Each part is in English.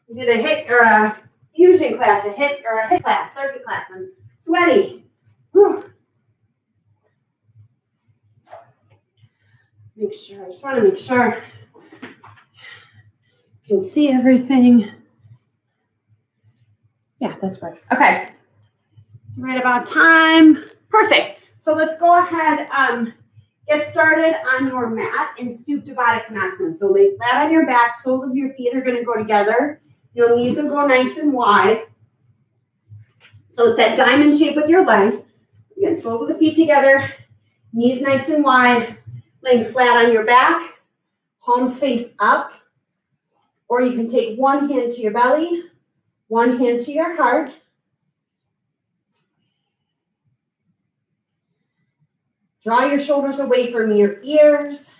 We did a HIIT or a fusion class, a HIIT or a HIIT class, circuit class. I'm sweaty. Whew. Make sure, I just want to make sure you can see everything. Yeah, that works. Okay. It's right about time. Perfect. So let's go ahead, get started on your mat in Supta Baddha Konasana. So lay flat on your back, soles of your feet are going to go together. Your knees will go nice and wide. So it's that diamond shape with your legs. Again, soles of the feet together, knees nice and wide, laying flat on your back, palms face up. Or you can take one hand to your belly, one hand to your heart. Draw your shoulders away from your ears.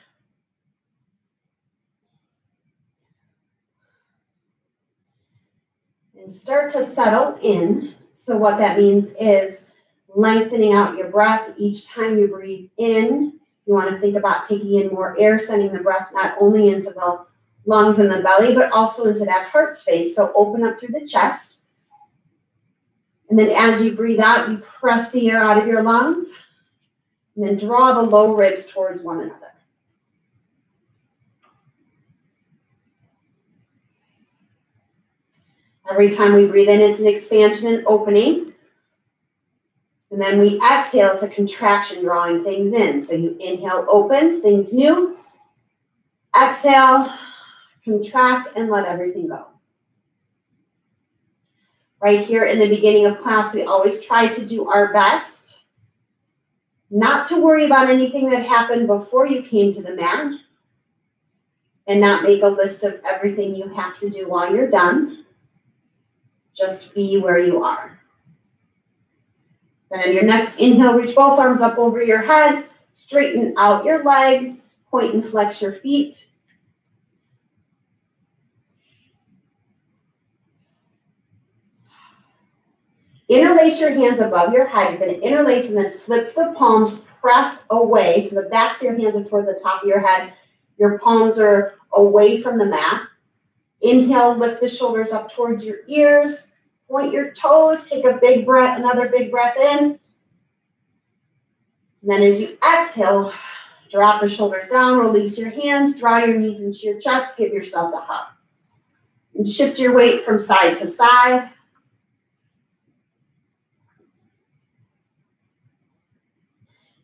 And start to settle in. So what that means is lengthening out your breath each time you breathe in. You want to think about taking in more air, sending the breath not only into the lungs and the belly, but also into that heart space. So open up through the chest. And then as you breathe out, you press the air out of your lungs. And then draw the low ribs towards one another. Every time we breathe in, it's an expansion and opening. And then we exhale, it's a contraction, drawing things in. So you inhale, open, things new. Exhale, contract, and let everything go. Right here in the beginning of class, we always try to do our best not to worry about anything that happened before you came to the mat and not make a list of everything you have to do while you're done. Just be where you are. Then on your next inhale, reach both arms up over your head, straighten out your legs, point and flex your feet. Interlace your hands above your head. You're going to interlace and then flip the palms, press away. So the backs of your hands are towards the top of your head. Your palms are away from the mat. Inhale, lift the shoulders up towards your ears. Point your toes. Take a big breath, another big breath in. And then as you exhale, drop the shoulders down, release your hands, draw your knees into your chest, give yourselves a hug. And shift your weight from side to side.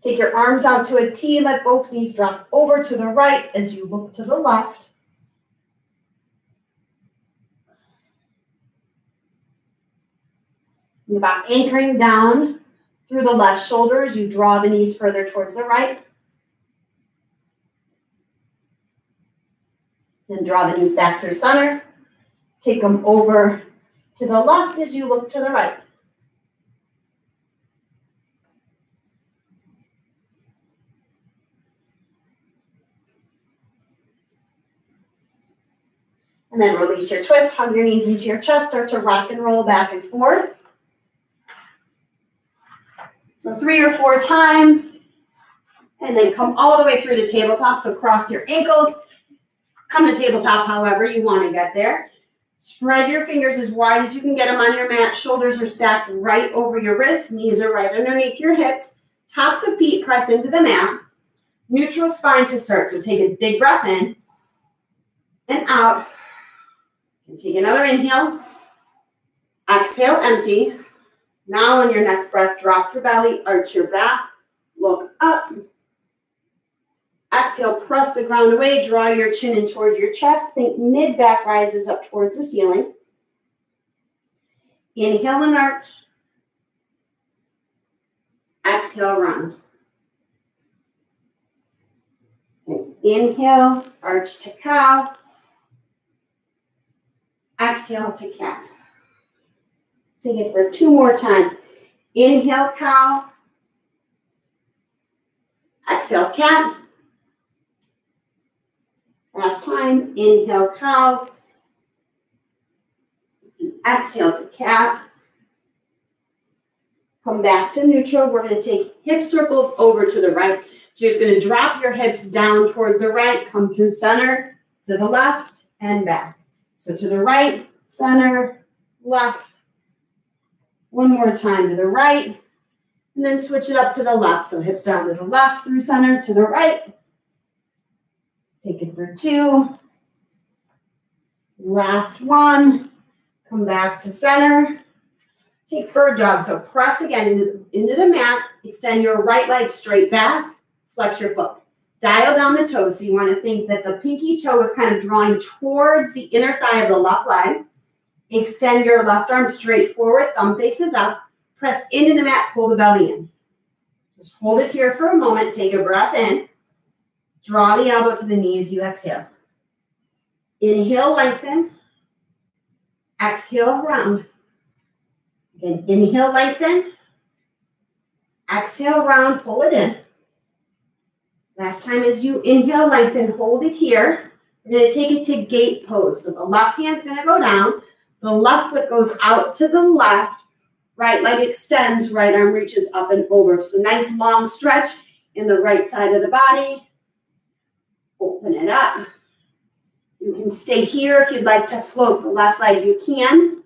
Take your arms out to a T, let both knees drop over to the right as you look to the left. And about anchoring down through the left shoulder as you draw the knees further towards the right. Then draw the knees back through center. Take them over to the left as you look to the right. And then release your twist, hug your knees into your chest, start to rock and roll back and forth. So 3 or 4 times. And then come all the way through to tabletop. So cross your ankles. Come to tabletop however you want to get there. Spread your fingers as wide as you can get them on your mat. Shoulders are stacked right over your wrists. Knees are right underneath your hips. Tops of feet press into the mat. Neutral spine to start. So take a big breath in and out. And take another inhale. Exhale, empty. Now on your next breath, drop your belly, arch your back, look up. Exhale, press the ground away, draw your chin in towards your chest. Think mid-back rises up towards the ceiling. Inhale and arch. Exhale, round. And inhale, arch to cow. Exhale to cat. Take it for 2 more times. Inhale, cow. Exhale, cat. Last time. Inhale, cow. Exhale to cat. Come back to neutral. We're going to take hip circles over to the right. So you're just going to drop your hips down towards the right. Come through center, to the left, and back. So to the right, center, left. One more time to the right, and then switch it up to the left. So hips down to the left, through center, to the right. Take it for 2. Last one. Come back to center. Take bird dog. So press again into the mat. Extend your right leg straight back. Flex your foot. Dial down the toes. So you want to think that the pinky toe is kind of drawing towards the inner thigh of the left leg. Extend your left arm straight forward. Thumb faces up. Press into the mat. Pull the belly in. Just hold it here for a moment. Take a breath in. Draw the elbow to the knee as you exhale. Inhale, lengthen. Exhale, round. Again, inhale, lengthen. Exhale, round, pull it in. Last time as you inhale, lengthen, hold it here. We're going to take it to gate pose. So the left hand's going to go down. The left foot goes out to the left. Right leg extends, right arm reaches up and over. So nice long stretch in the right side of the body. Open it up. You can stay here if you'd like to float the left leg, you can.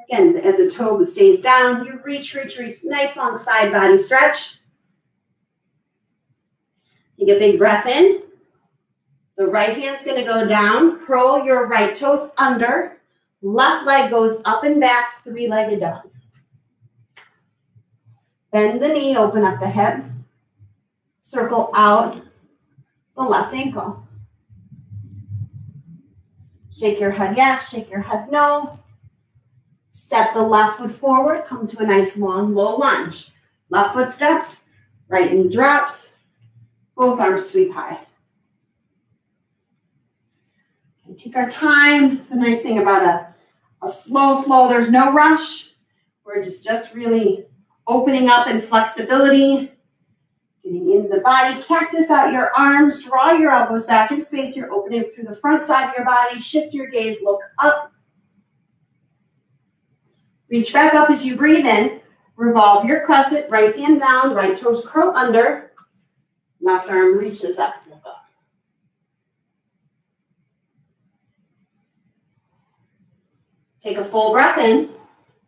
Again, as the toe stays down, you reach, reach, reach. Nice long side body stretch. Take a big breath in. The right hand's going to go down. Curl your right toes under. Left leg goes up and back, 3-legged dog. Bend the knee, open up the hip. Circle out the left ankle. Shake your head yes, shake your head no. Step the left foot forward, come to a nice long low lunge. Left foot steps, right knee drops, both arms sweep high. Okay, take our time. It's the nice thing about a slow flow. There's no rush. We're just really opening up in flexibility. Getting into the body, cactus out your arms, draw your elbows back in space. You're opening through the front side of your body. Shift your gaze, look up. Reach back up as you breathe in. Revolve your crescent, right hand down, right toes curl under. Left arm reaches up, look up. Take a full breath in.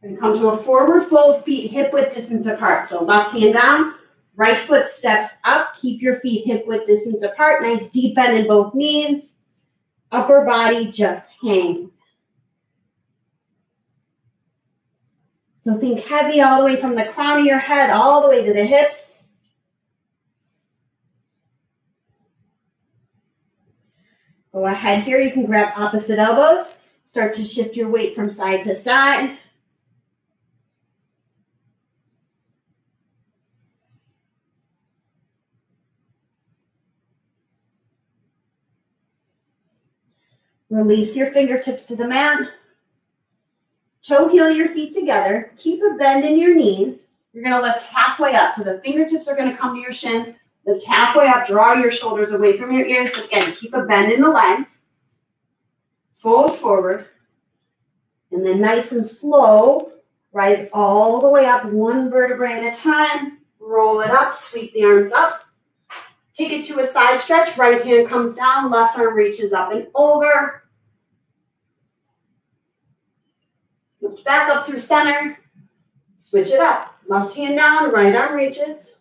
And come to a forward fold, feet hip width distance apart. So left hand down. Right foot steps up. Keep your feet hip width distance apart. Nice deep bend in both knees. Upper body just hangs. So think heavy all the way from the crown of your head all the way to the hips. Go ahead here. You can grab opposite elbows. Start to shift your weight from side to side. Release your fingertips to the mat. Toe heel your feet together. Keep a bend in your knees. You're going to lift halfway up. So the fingertips are going to come to your shins. Lift halfway up. Draw your shoulders away from your ears. But again, keep a bend in the legs. Fold forward. And then nice and slow, rise all the way up, one vertebrae at a time. Roll it up. Sweep the arms up. Take it to a side stretch. Right hand comes down. Left arm reaches up and over. Lift back up through center. Switch it up. Left hand down, right arm reaches.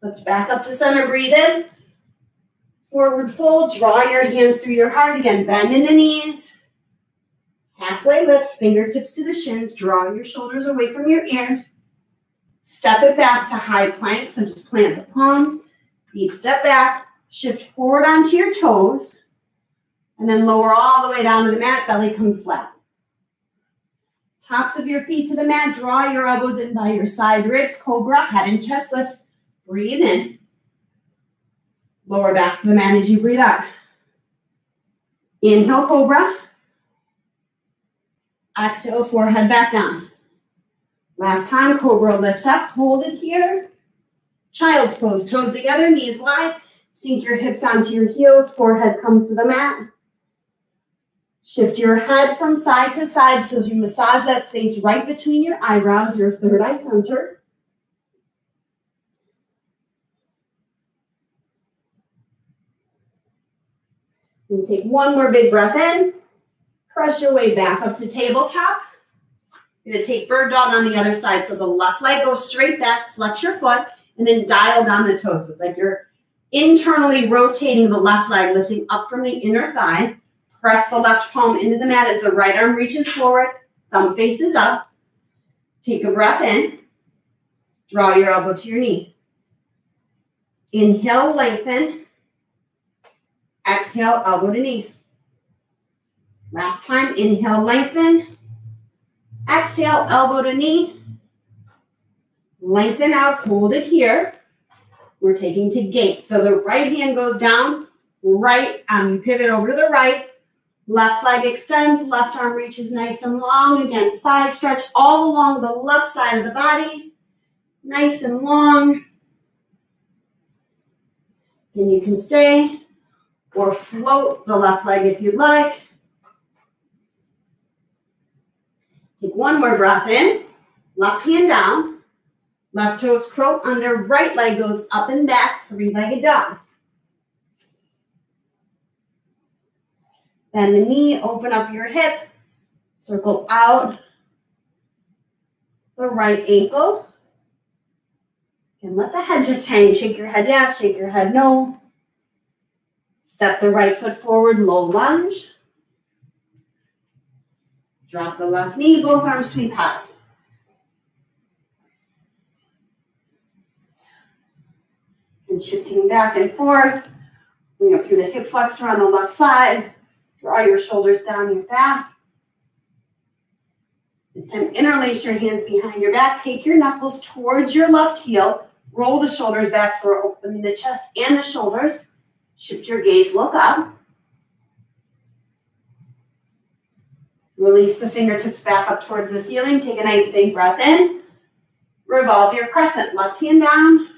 Lift back up to center, breathe in. Forward fold, draw your hands through your heart. Again, bend in the knees. Halfway lift, fingertips to the shins. Draw your shoulders away from your ears. Step it back to high plank. So just plant the palms. Feet step back. Shift forward onto your toes. And then lower all the way down to the mat. Belly comes flat. Tops of your feet to the mat. Draw your elbows in by your side ribs. Cobra, head and chest lifts. Breathe in. Lower back to the mat as you breathe out. Inhale, cobra. Exhale, forehead back down. Last time, cobra, lift up. Hold it here. Child's pose. Toes together, knees wide. Sink your hips onto your heels. Forehead comes to the mat. Shift your head from side to side so as you massage that space right between your eyebrows, your third eye center. And take one more big breath in. Press your way back up to tabletop. You're going to take bird dog on the other side. So the left leg goes straight back, flex your foot, and then dial down the toes. So it's like you're internally rotating the left leg, lifting up from the inner thigh. Press the left palm into the mat as the right arm reaches forward, thumb faces up. Take a breath in. Draw your elbow to your knee. Inhale, lengthen. Exhale, elbow to knee. Last time, inhale, lengthen. Exhale, elbow to knee. Lengthen out, hold it here. We're taking to gate. So the right hand goes down, right, you pivot over to the right. Left leg extends, left arm reaches nice and long. Again, side stretch all along the left side of the body. Nice and long. And you can stay or float the left leg if you'd like. Take one more breath in. Left hand down. Left toes curl under. Right leg goes up and back. Three-legged dog. Bend the knee. Open up your hip. Circle out the right ankle. And let the head just hang. Shake your head yes. Shake your head no. Step the right foot forward. Low lunge. Drop the left knee, both arms sweep high. And shifting back and forth. Bring up through the hip flexor on the left side. Draw your shoulders down your back. This time, interlace your hands behind your back. Take your knuckles towards your left heel. Roll the shoulders back so we're opening the chest and the shoulders. Shift your gaze, look up. Release the fingertips back up towards the ceiling. Take a nice big breath in. Revolve your crescent. Left hand down.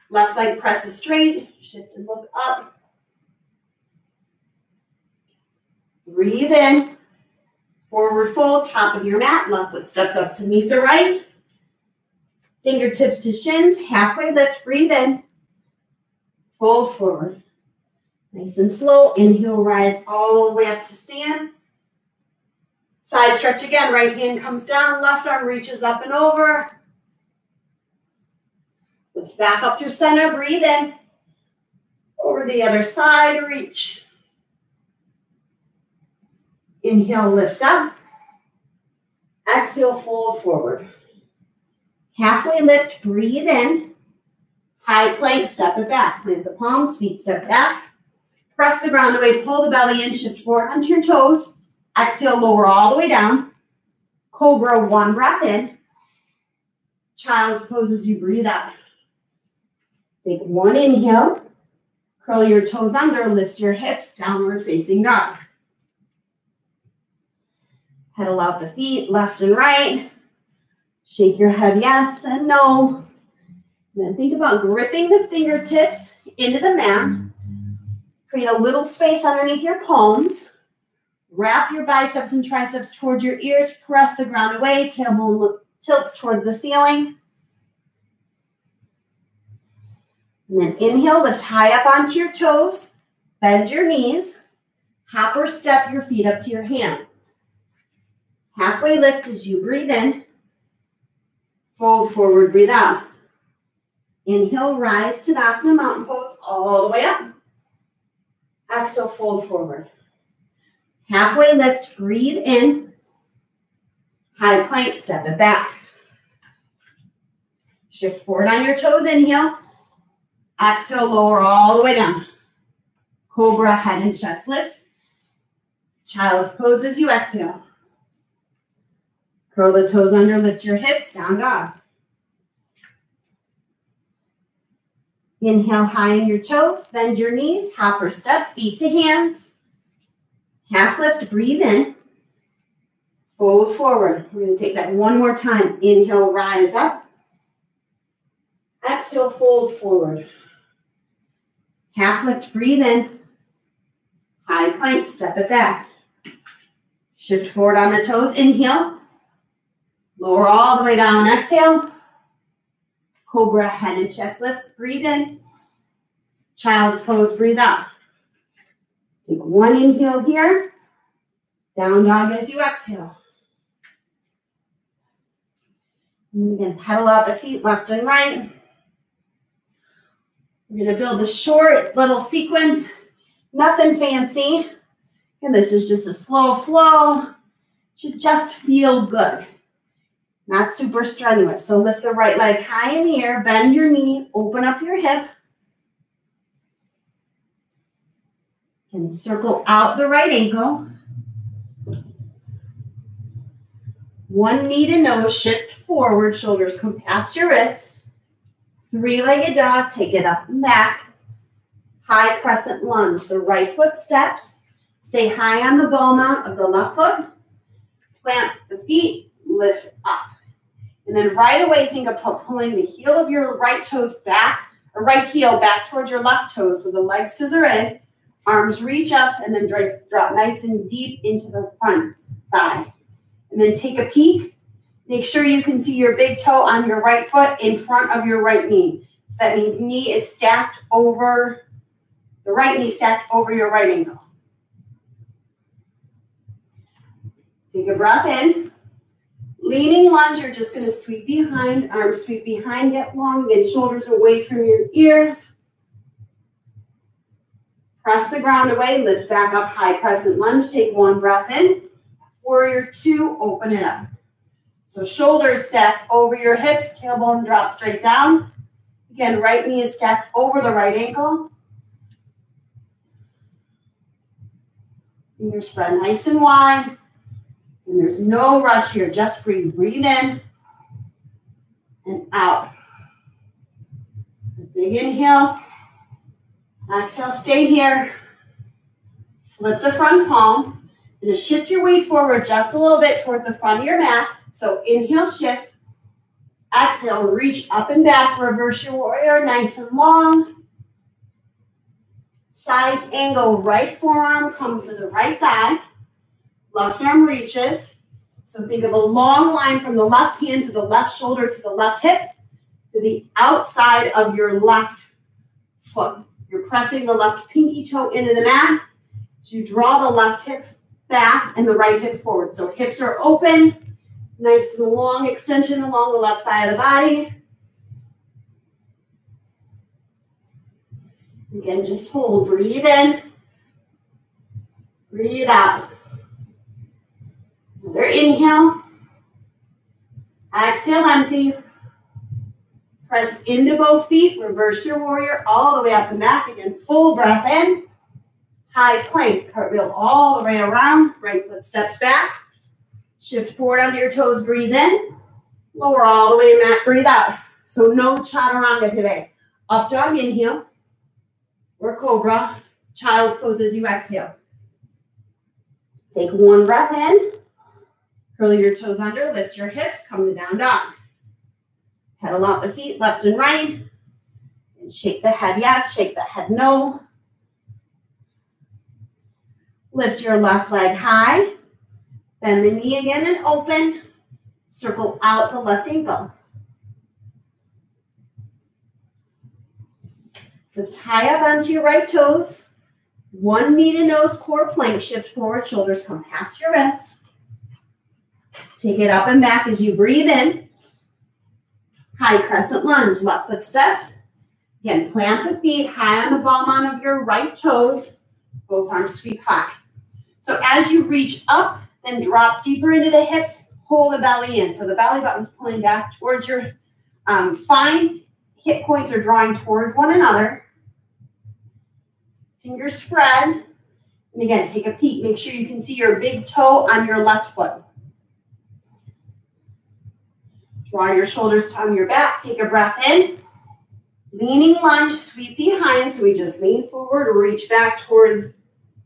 Left leg presses straight. Shift and look up. Breathe in. Forward fold, top of your mat. Left foot steps up to meet the right. Fingertips to shins. Halfway lift. Breathe in. Fold forward. Nice and slow. Inhale, rise all the way up to stand. Side stretch again. Right hand comes down. Left arm reaches up and over. Lift back up through center. Breathe in. Over the other side. Reach. Inhale, lift up. Exhale, fold forward. Halfway lift. Breathe in. High plank. Step it back. Plant the palms. Feet step back. Press the ground away. Pull the belly in. Shift forward onto your toes. Exhale, lower all the way down. Cobra, one breath in. Child's pose as you breathe out. Take one inhale. Curl your toes under, lift your hips, downward facing dog. Pedal out the feet, left and right. Shake your head yes and no. And then think about gripping the fingertips into the mat. Create a little space underneath your palms. Wrap your biceps and triceps towards your ears. Press the ground away. Tailbone tilts towards the ceiling. And then inhale, lift high up onto your toes. Bend your knees. Hop or step your feet up to your hands. Halfway lift as you breathe in. Fold forward, breathe out. Inhale, rise to Tadasana, mountain pose all the way up. Exhale, fold forward. Halfway lift, breathe in. High plank, step it back. Shift forward on your toes, inhale. Exhale, lower all the way down. Cobra, head and chest lifts. Child's pose as you exhale. Curl the toes under, lift your hips, down dog. Inhale high in your toes, bend your knees, hop or step, feet to hands. Half lift, breathe in. Fold forward. We're going to take that one more time. Inhale, rise up. Exhale, fold forward. Half lift, breathe in. High plank, step it back. Shift forward on the toes, inhale. Lower all the way down, exhale. Cobra, head and chest lifts, breathe in. Child's pose, breathe out. Take one inhale here. Down dog as you exhale. And again, pedal out the feet left and right. We're going to build a short little sequence. Nothing fancy. And this is just a slow flow. Should just feel good. Not super strenuous. So lift the right leg high in the air. Bend your knee. Open up your hip. And circle out the right ankle. One knee to nose, shift forward, shoulders come past your wrists. Three-legged dog, take it up and back. High crescent lunge, the right foot steps. Stay high on the ball mount of the left foot. Plant the feet, lift up. And then right away, think about pulling the heel of your right toes back, or right heel back towards your left toes. So the legs scissor in, arms reach up, and then drop nice and deep into the front thigh. And then take a peek. Make sure you can see your big toe on your right foot in front of your right knee. So that means knee is stacked over, the right knee stacked over your right ankle. Take a breath in. Leaning lunge, you're just going to sweep behind, arms sweep behind, get long, again, shoulders away from your ears. Press the ground away, lift back up, high crescent lunge. Take one breath in. Warrior two, open it up. So shoulders stacked over your hips, tailbone drop straight down. Again, right knee is stacked over the right ankle. Fingers spread nice and wide. And there's no rush here, just breathe. Breathe in and out. A big inhale. Exhale, stay here. Flip the front palm. You're going to shift your weight forward just a little bit towards the front of your mat. So inhale, shift. Exhale, reach up and back. Reverse your warrior, nice and long. Side angle, right forearm comes to the right thigh. Left arm reaches. So think of a long line from the left hand to the left shoulder to the left hip to the outside of your left foot. You're pressing the left pinky toe into the mat. So you draw the left hip back and the right hip forward. So hips are open, nice and long extension along the left side of the body. Again, just hold, breathe in, breathe out. Another inhale, exhale, empty. Press into both feet, reverse your warrior all the way up and back. Again, full breath in. High plank, cartwheel all the way around. Right foot steps back. Shift forward onto your toes, breathe in. Lower all the way to mat, breathe out. So no chaturanga today. Up dog, inhale. Or cobra. Child's pose as you exhale. Take one breath in. Curl your toes under, lift your hips, come to down dog. Pedal out the feet left and right. And shake the head yes, shake the head no. Lift your left leg high. Bend the knee again and open. Circle out the left ankle. Lift high up onto your right toes. One knee to nose, core plank. Shift forward, shoulders come past your wrists. Take it up and back as you breathe in. High crescent lunge, left foot steps. Again, plant the feet high on the ball mount of your right toes. Both arms sweep high. So as you reach up, then drop deeper into the hips, pull the belly in. So the belly button's pulling back towards your spine. Hip points are drawing towards one another. Fingers spread. And again, take a peek. Make sure you can see your big toe on your left foot. Draw your shoulders down your back. Take a breath in. Leaning lunge, sweep behind. So we just lean forward, reach back towards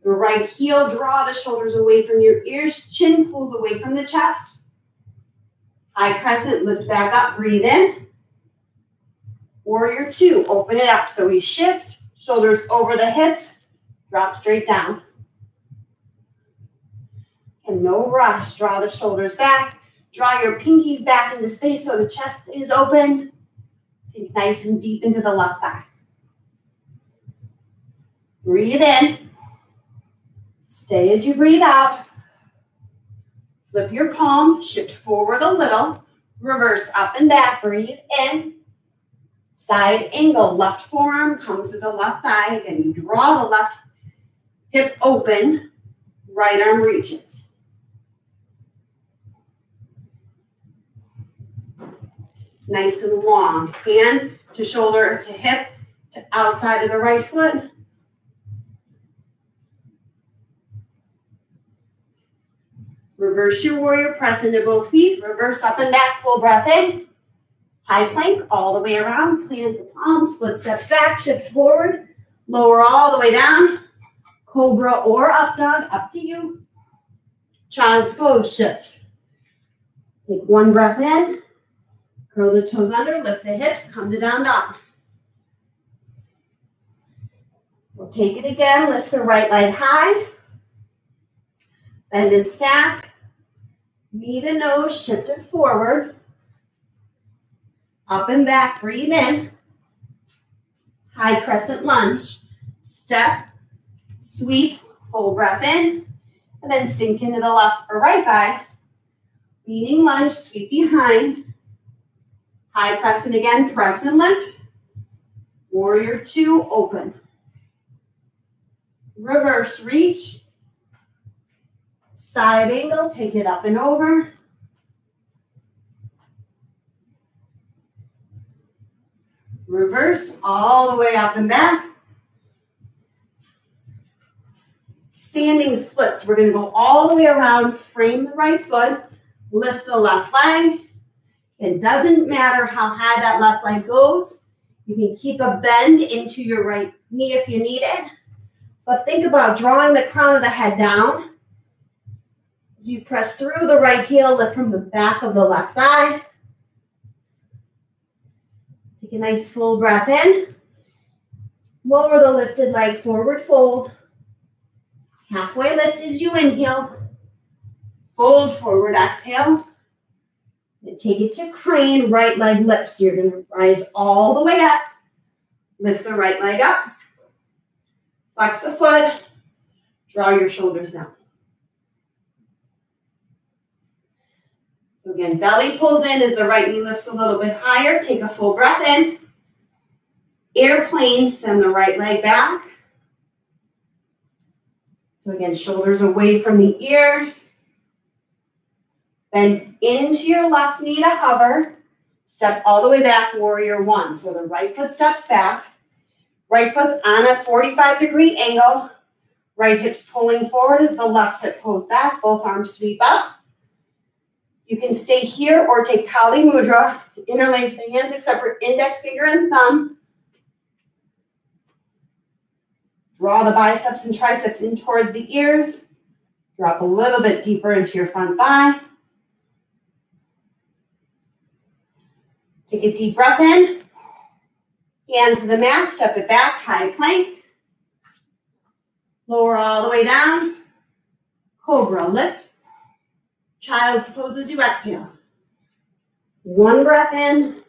the right heel. Draw the shoulders away from your ears. Chin pulls away from the chest. High crescent, lift back up, breathe in. Warrior two, open it up. So we shift, shoulders over the hips, drop straight down. And no rush, draw the shoulders back. Draw your pinkies back into space so the chest is open. Sink nice and deep into the left thigh. Breathe in. Stay as you breathe out. Flip your palm, shift forward a little, reverse up and back, breathe in. Side angle, left forearm comes to the left thigh. Again, you draw the left hip open, right arm reaches. It's nice and long. Hand to shoulder to hip to outside of the right foot. Reverse your warrior, press into both feet, reverse up and back, full breath in. High plank all the way around, plant the palms, split steps back, shift forward, lower all the way down. Cobra or up dog, up to you. Child's pose, shift. Take one breath in, curl the toes under, lift the hips, come to down dog. We'll take it again, lift the right leg high, bend and stack. Knee to nose, shift it forward. Up and back, breathe in. High crescent lunge. Step, sweep, full breath in. And then sink into the left or right thigh. Leaning lunge, sweep behind. High crescent again, press and lift. Warrior two, open. Reverse reach. Side angle, take it up and over. Reverse all the way up and back. Standing splits. We're going to go all the way around, frame the right foot, lift the left leg. It doesn't matter how high that left leg goes. You can keep a bend into your right knee if you need it. But think about drawing the crown of the head down. As you press through the right heel, lift from the back of the left thigh. Take a nice full breath in. Lower the lifted leg, forward fold. Halfway lift as you inhale. Fold forward, exhale. And take it to crane, right leg lifts. You're going to rise all the way up. Lift the right leg up. Flex the foot. Draw your shoulders down. So again, belly pulls in as the right knee lifts a little bit higher. Take a full breath in. Airplane, send the right leg back. So again, shoulders away from the ears. Bend into your left knee to hover. Step all the way back, warrior one. So the right foot steps back. Right foot's on a 45-degree angle. Right hip's pulling forward as the left hip pulls back. Both arms sweep up. You can stay here or take Kali Mudra. Interlace the hands except for index finger and thumb. Draw the biceps and triceps in towards the ears. Drop a little bit deeper into your front thigh. Take a deep breath in. Hands to the mat, step it back, high plank. Lower all the way down. Cobra, lift. Child's pose as you exhale. One breath in.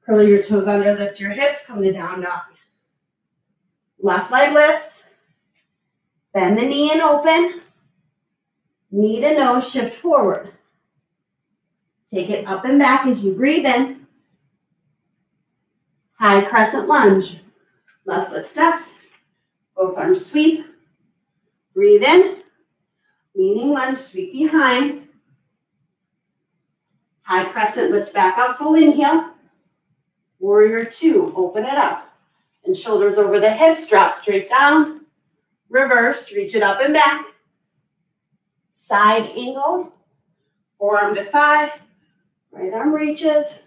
Curl your toes under, lift your hips, come to down dog. Left leg lifts. Bend the knee and open. Knee to nose, shift forward. Take it up and back as you breathe in. High crescent lunge. Left foot steps. Both arms sweep. Breathe in. Leaning lunge, sweep behind. High crescent, lift back up, full inhale. Warrior two, open it up. And shoulders over the hips, drop straight down. Reverse, reach it up and back. Side angle, forearm to thigh. Right arm reaches.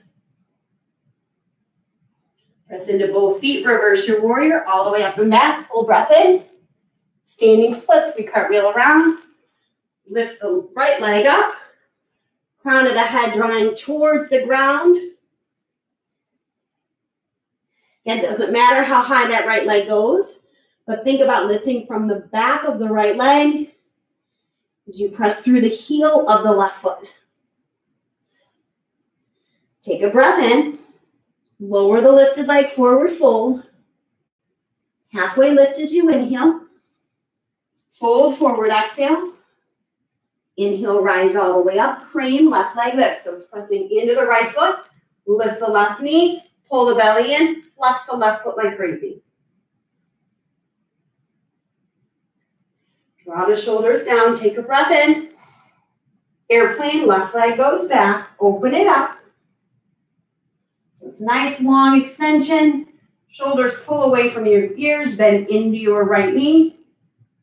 Press into both feet, reverse your warrior, all the way up and back. Full breath in. Standing splits, we cartwheel around. Lift the right leg up. Crown of the head drawing towards the ground. Again, it doesn't matter how high that right leg goes, but think about lifting from the back of the right leg as you press through the heel of the left foot. Take a breath in. Lower the lifted leg, forward fold. Halfway lift as you inhale. Fold forward, exhale. Inhale, rise all the way up. Crane, left leg lifts. So it's pressing into the right foot. Lift the left knee. Pull the belly in. Flex the left foot like crazy. Draw the shoulders down. Take a breath in. Airplane, left leg goes back. Open it up. So it's nice long extension. Shoulders pull away from your ears. Bend into your right knee.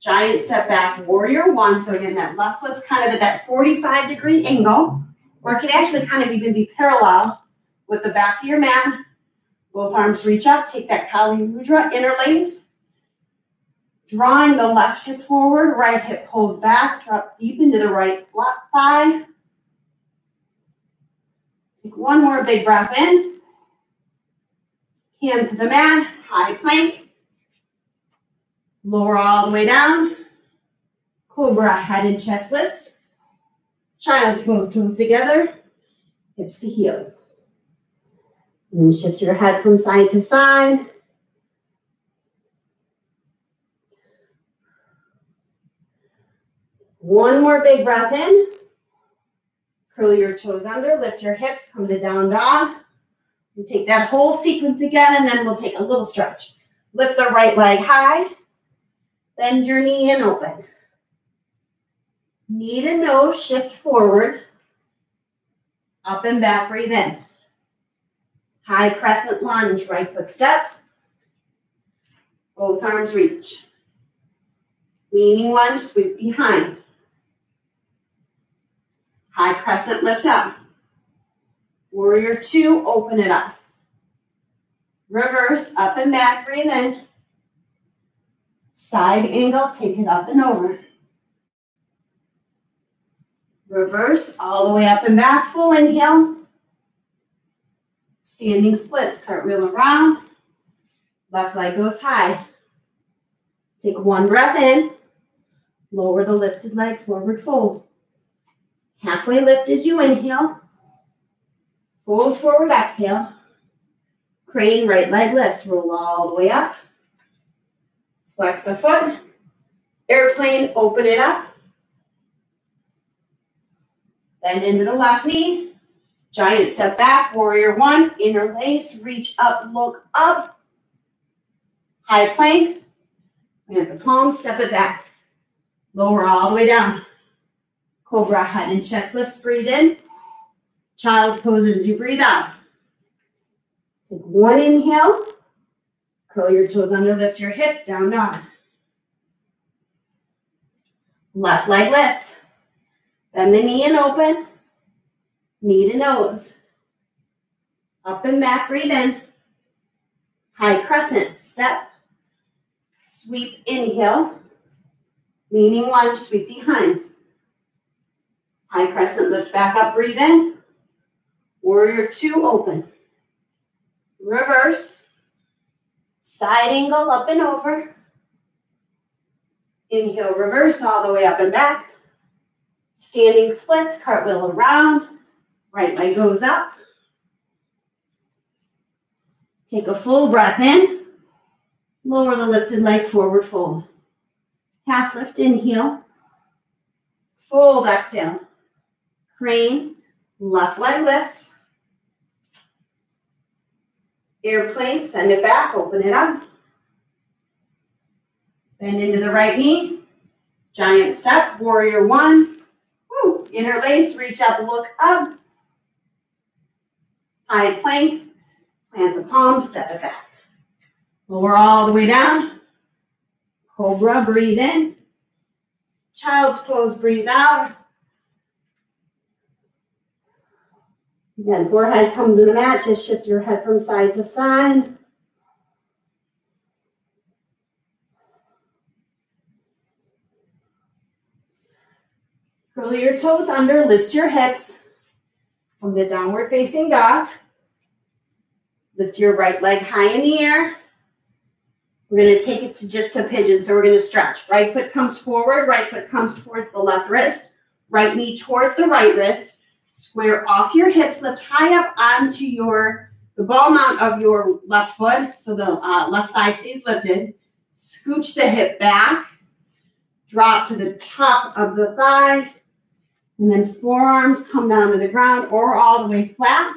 Giant step back, warrior one. So again, that left foot's kind of at that 45-degree angle, or it can actually kind of even be parallel with the back of your mat. Both arms reach up, take that Kali Mudra, interlace. Drawing the left hip forward, right hip pulls back, drop deep into the right flat thigh. Take one more big breath in. Hands to the mat, high plank. Lower all the way down. Cobra, head and chest lifts. Child's pose, toes together. Hips to heels. And then shift your head from side to side. One more big breath in. Curl your toes under, lift your hips, come to down dog. And take that whole sequence again, and then we'll take a little stretch. Lift the right leg high. Bend your knee and open. Knee to nose, shift forward. Up and back, breathe in. High crescent lunge, right foot steps. Both arms reach. Leaning lunge, sweep behind. High crescent, lift up. Warrior two, open it up. Reverse, up and back, breathe in. Side angle, take it up and over. Reverse, all the way up and back, full inhale. Standing splits, cartwheel around. Left leg goes high. Take one breath in. Lower the lifted leg, forward fold. Halfway lift as you inhale. Fold forward, exhale. Crane, right leg lifts, roll all the way up. Flex the foot. Airplane, open it up. Bend into the left knee. Giant step back, warrior one. Interlace, reach up, look up. High plank. Plant the palms, step it back. Lower all the way down. Cobra, head and chest lifts, breathe in. Child's pose as you breathe out. Take one inhale. Curl your toes under, lift your hips, down dog. Left leg lifts. Bend the knee and open. Knee to nose. Up and back, breathe in. High crescent, step. Sweep, inhale. Leaning lunge, sweep behind. High crescent, lift back up, breathe in. Warrior two, open. Reverse. Side angle, up and over. Inhale, reverse, all the way up and back. Standing splits, cartwheel around. Right leg goes up. Take a full breath in. Lower the lifted leg, forward fold. Half lift, inhale. Fold, exhale. Crane, left leg lifts. Airplane, send it back, open it up. Bend into the right knee. Giant step, warrior one. Woo. Interlace, reach up, look up. High plank, plant the palms, step it back. Lower all the way down. Cobra, breathe in. Child's pose, breathe out. Again, forehead comes in the mat, just shift your head from side to side. Curl your toes under, lift your hips. From the downward facing dog. Lift your right leg high in the air. We're going to take it to just a pigeon, so we're going to stretch. Right foot comes forward, right foot comes towards the left wrist. Right knee towards the right wrist. Square off your hips, lift high up onto the ball mount of your left foot, so the left thigh stays lifted. Scooch the hip back. drop to the top of the thigh, and then forearms come down to the ground or all the way flat.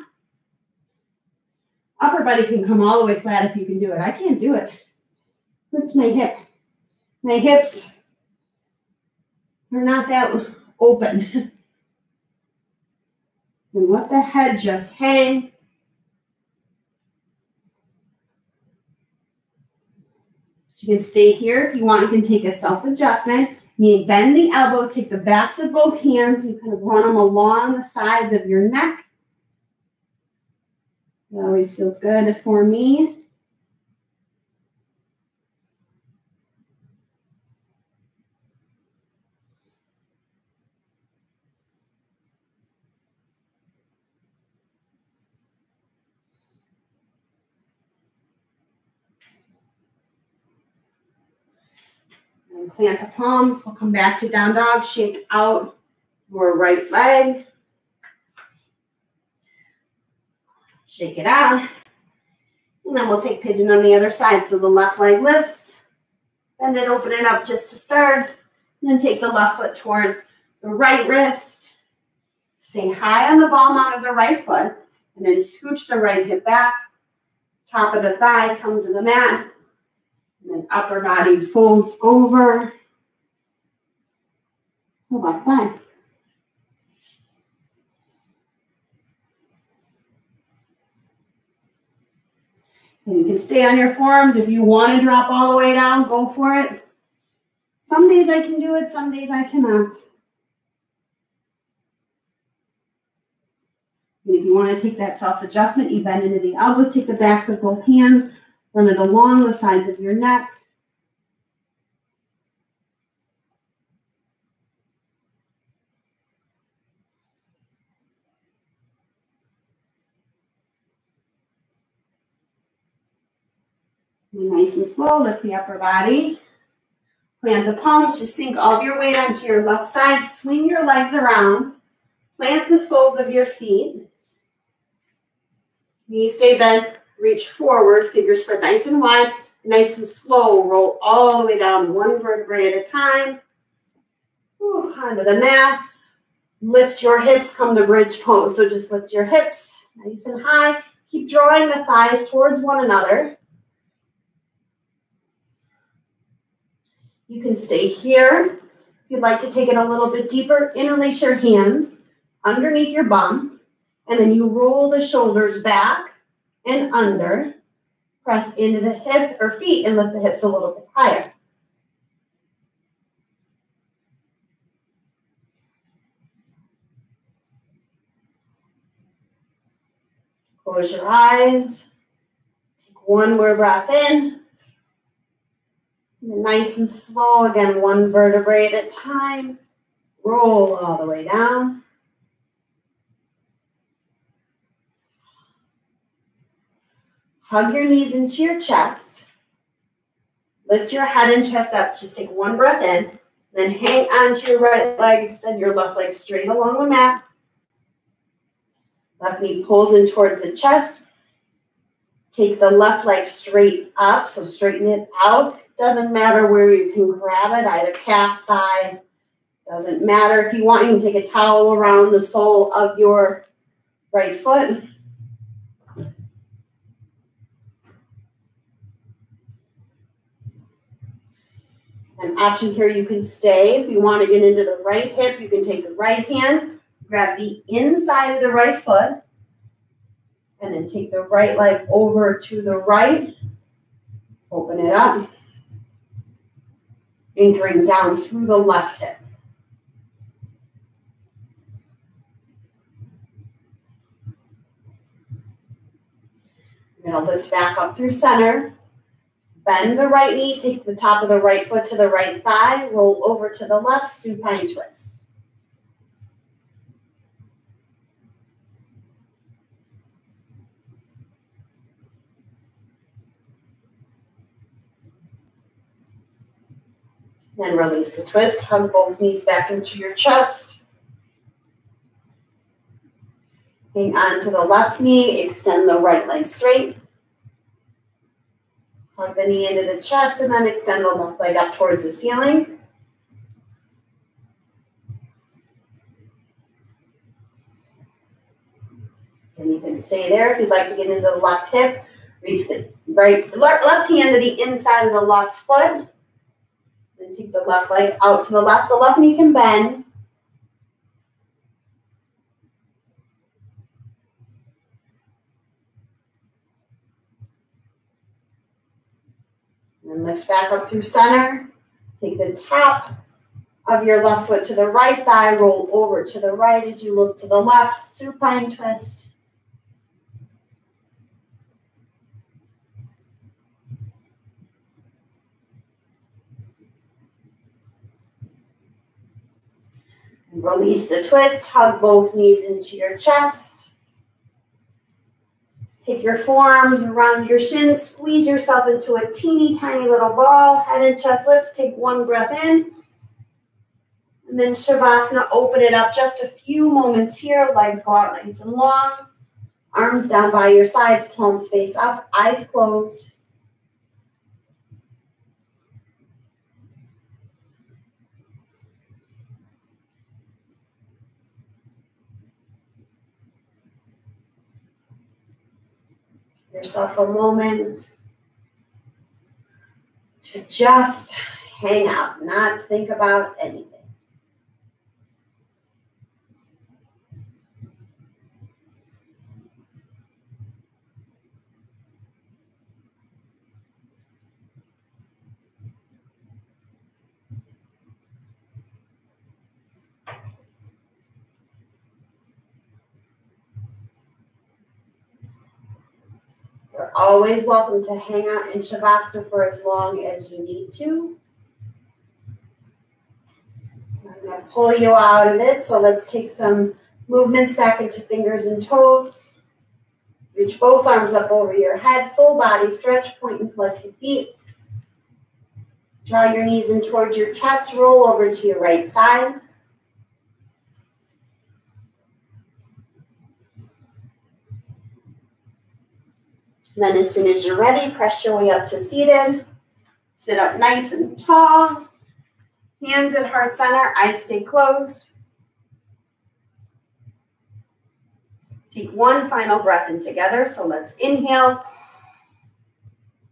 Upper body can come all the way flat if you can do it. I can't do it. Hurts my hip. My hips are not that open. And let the head just hang. You can stay here. If you want, you can take a self-adjustment. You bend the elbows, take the backs of both hands, and kind of run them along the sides of your neck. It always feels good for me. And plant the palms. We'll come back to down dog. Shake out your right leg. Shake it out. And then we'll take pigeon on the other side. So the left leg lifts. Bend it, open it up just to start. And then take the left foot towards the right wrist. Stay high on the ball mount of the right foot. And then scooch the right hip back. Top of the thigh comes to the mat. And then upper body folds over the left thigh. And you can stay on your forearms. If you want to drop all the way down, go for it. Some days I can do it, some days I cannot. And if you want to take that self-adjustment, you bend into the elbows, take the backs of both hands, run it along the sides of your neck. Nice and slow, lift the upper body. Plant the palms, just sink all of your weight onto your left side. Swing your legs around. Plant the soles of your feet. Knees stay bent, reach forward, figure spread nice and wide, nice and slow. Roll all the way down, one vertebrae at a time. Onto the mat. Lift your hips, come to bridge pose. So just lift your hips nice and high. Keep drawing the thighs towards one another. You can stay here. If you'd like to take it a little bit deeper, interlace your hands underneath your bum, and then you roll the shoulders back and under. Press into the hip or feet and lift the hips a little bit higher. Close your eyes. Take one more breath in. Nice and slow, again, one vertebrae at a time. Roll all the way down. Hug your knees into your chest. Lift your head and chest up. Just take one breath in. Then hang onto your right leg. Extend your left leg straight along the mat. Left knee pulls in towards the chest. Take the left leg straight up, so straighten it out. Doesn't matter where you can grab it, either calf, thigh. Doesn't matter. If you want, you can take a towel around the sole of your right foot. An option here, you can stay. If you want to get into the right hip, you can take the right hand, grab the inside of the right foot, and then take the right leg over to the right. Open it up. Anchoring down through the left hip. You're going to lift back up through center. Bend the right knee, take the top of the right foot to the right thigh, roll over to the left, supine twist. Then release the twist, hug both knees back into your chest. Hang on to the left knee, extend the right leg straight. Hug the knee into the chest and then extend the left leg up towards the ceiling. And you can stay there. If you'd like to get into the left hip, reach the left hand to the inside of the left foot. Then take the left leg out to the left. The left knee can bend. And lift back up through center. Take the top of your left foot to the right thigh. Roll over to the right as you look to the left. Supine twist. And release the twist. Hug both knees into your chest. Take your forearms around your shins, squeeze yourself into a teeny tiny little ball, head and chest lifts, take one breath in. And then Shavasana, open it up just a few moments here, legs go out nice and long, arms down by your sides, palms face up, eyes closed. Yourself a moment to just hang out, not think about anything. You're always welcome to hang out in Shavasana for as long as you need to. I'm going to pull you out of it, so let's take some movements back into fingers and toes. Reach both arms up over your head, full body stretch, point and flex the feet. Draw your knees in towards your chest, roll over to your right side. Then as soon as you're ready, press your way up to seated. Sit up nice and tall. Hands at heart center, eyes stay closed. Take one final breath in together. So let's inhale.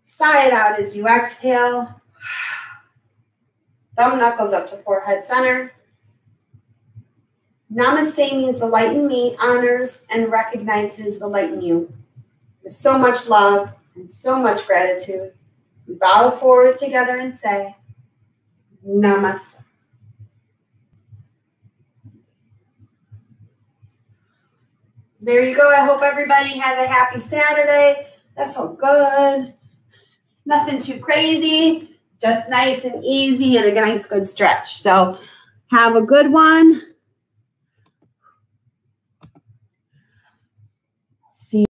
Sigh it out as you exhale. Thumb knuckles up to forehead center. Namaste means the light in me honors and recognizes the light in you. With so much love and so much gratitude, we bow forward together and say, Namaste. There you go. I hope everybody has a happy Saturday. That felt good. Nothing too crazy, just nice and easy and a nice good stretch. So have a good one.